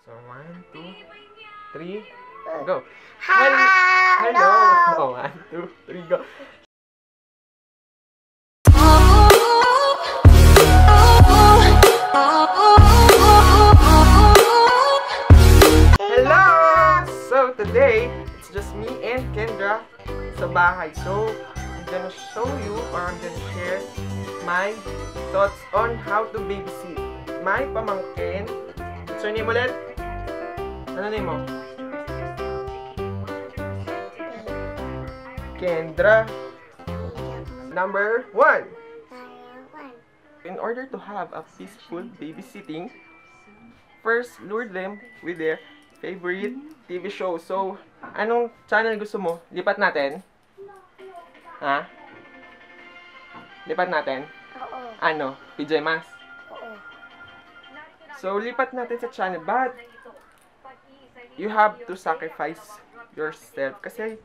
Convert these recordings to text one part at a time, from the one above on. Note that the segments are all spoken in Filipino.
So, 1, 2, 3, go. Hello. Oh, 1, 2, 3, go. Hello! So, today, it's just me and Kendra sa bahay. So, I'm gonna show you or I'm gonna share my thoughts on how to babysit. My pamangkin. What's your name ulit? Ano name mo? Kendra. Number 1. In order to have a peaceful babysitting, first lure them with their favorite TV show. So, anong channel gusto mo? Lipat natin? Ha? Lipat natin? Oo. Ano? PJ Masks? Oo. So, lipat natin sa channel. But, you have to sacrifice yourself. Kasi,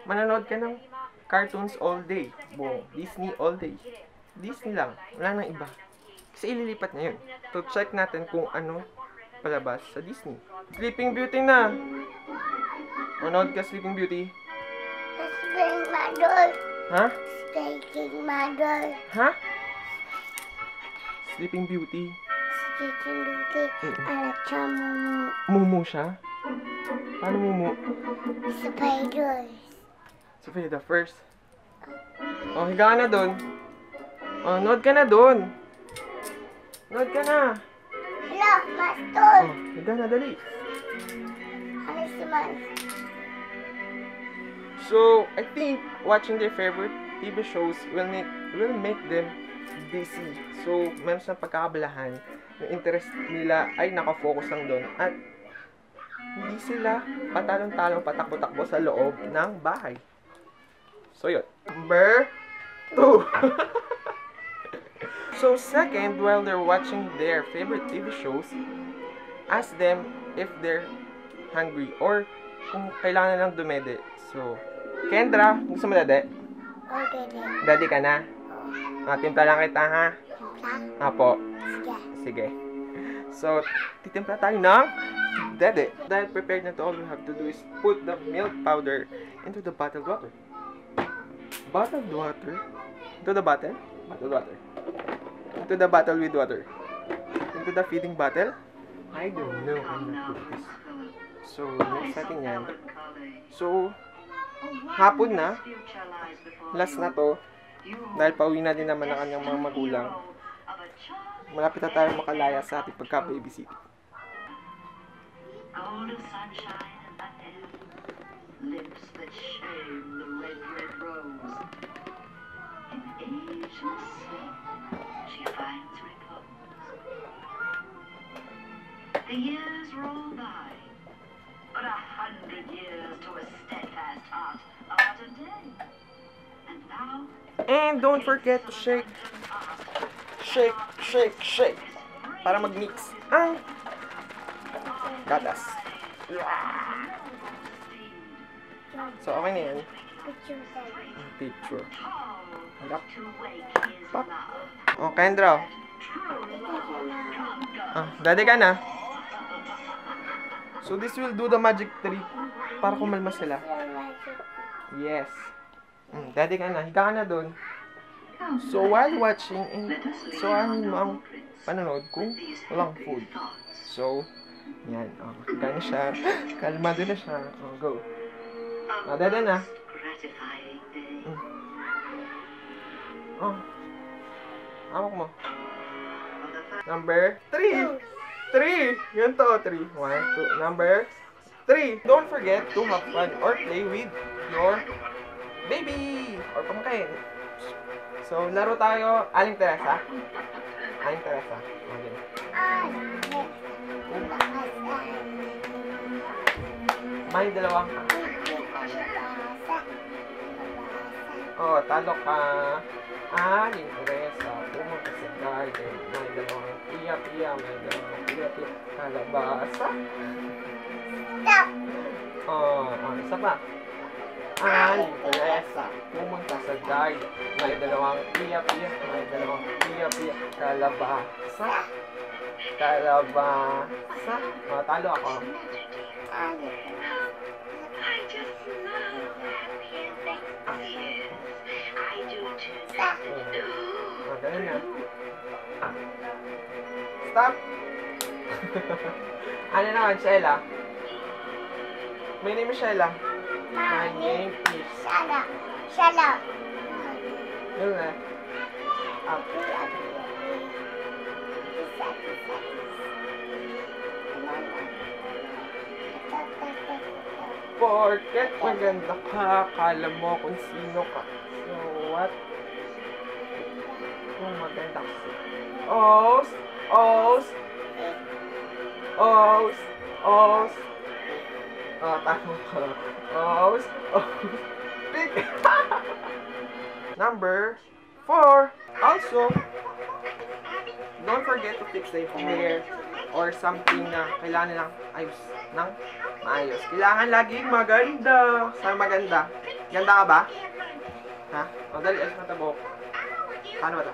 manonood ka ng cartoons all day. Buong Disney all day. Disney lang. Wala nang iba. Kasi ililipat niya yun. So, check natin kung ano palabas sa Disney. Sleeping Beauty na. Manood ka Sleeping Beauty? Sleeping Mother. Ha? Sleeping Mother. Ha? Sleeping Beauty. Sleeping Beauty. Alat siya mumu. Mumu siya? Paano mumu? Spiders. Sophia, the first. Oh, higa ka na dun. Oh, nood ka na dun. Nood ka na. Hello, Master. Oh, higa na, dali. Ano si Man? So, I think watching their favorite TV shows will make them busy. So, meron silang pagkakabalahan. Yung interest nila ay nakafocus lang doon. At hindi sila patalong-talong patakbo-takbo sa loob ng bahay. So, yun. Number 2. So, second, while they're watching their favorite TV shows, ask them if they're hungry or kung kailangan na lang dumede. So, Kendra, gusto mo dede? Okay din. Daddy ka na? Timpla lang kita, ha? Timpla? Apo. Sige. Sige. So, titimpla tayo ng dede. Dahil prepared na to, all we have to do is put the milk powder into the bottled water. Bottled water? Into the bottle? Bottled water. Into the bottle with water. Into the feeding bottle? I don't know how to put this. So, next natin yan. So, hapon na. Last na to. Dahil pauwi na din naman ang kanyang mga magulang. Malapit na tayo makalaya sa ating pagka-babysit. Lips that shame the red, red rose. In ageless sleep, she finds repose. The years roll by, but 100 years to a steadfast heart are a day. And now, And don't forget to shake. Shake, shake, shake. Para mag-mix ang gatas. So, okay na yan. Picture tayo. Picture. Harap. to wake is Pop. love. Oh, Kendra. Daddy ka na. So, this will do the magic trick para kumalma sila. Yes. Daddy ka na. Higa ka na dun. So, while watching, so ano mo ang panonood kung walang food. So, yan. Oh, higa na siya. Kalmado na siya. Oh, go. Daddy na. Gratifying day. Oh. Hawak mo. Number 3. 3. Yan to. 3. 1, 2. Number 3. Don't forget to have fun or play with your baby or pamangkin. So, laro tayo. Aling Teresa. Aling Teresa. Okay. May dalawang. Oh, talo ka. Aling Teresa. Pumunta sa garden. May dalawang piya-piya. May dalawang piya-piya. Kalabasa. Stop. Oh, isa pa. Aling Teresa. Pumunta sa garden. May dalawang piya-piya. May dalawang piya-piya. Kalabasa. Kalabasa. Oh, talo ako. Ano? I just love happy endings. I do too. Oh, ganun na. Stop! Ano naman, Sheila? My name is Sheila. My name is... Shala. Shala. Yun na. Up. Porket maganda ka, kala mo kung sino ka. So what? Kung maganda ka. Os! Os! Os! Os! Oh, tama ka. Os! Os! Pick! Number 4. Also, don't forget to fix the hair or something na kailangan nilang ayos ng maayos. Kailangan laging maganda. Saan maganda? Ganda ka ba? Ha? O, dali, ayos mo ito buhok. Paano ba ito?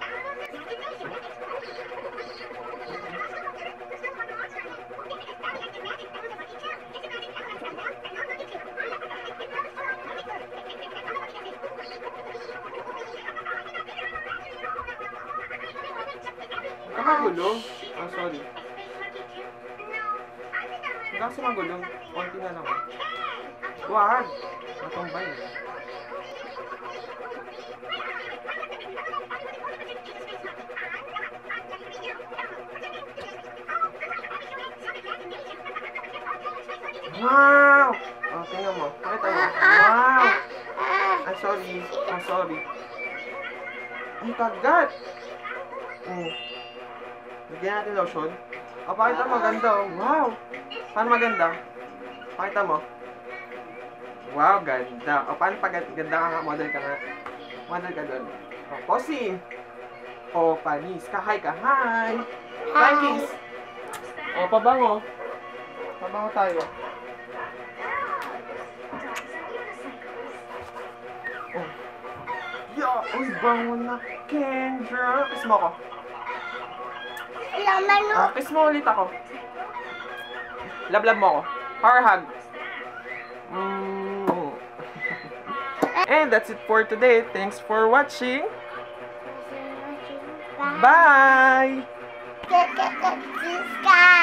Magulo. Oh, sorry. Hindi kasi magulo. Konti na lang. Wag! Matumbay. Wow! Oh, tingnan mo. Pakita mo. Wow! I'm sorry. I'm sorry. Ay, kagat! Bigyan natin lotion. O, pakita mo, ganda. Wow! Paano maganda? Pakita mo. Wow, ganda. O, paano pag ganda ka nga? Model ka nga. Model ka doon. O, posing. O, panis. Kahay ka. Hi! Hi, kiss. O, pabango. Pabango tayo. Oh. Yo! Uy, bango na. Kendra. Kiss mo ako. Laman mo. Ah, kiss mo ulit ako. Love mo ako. Power hug. And that's it for today. Thanks for watching. Bye! Subscribe.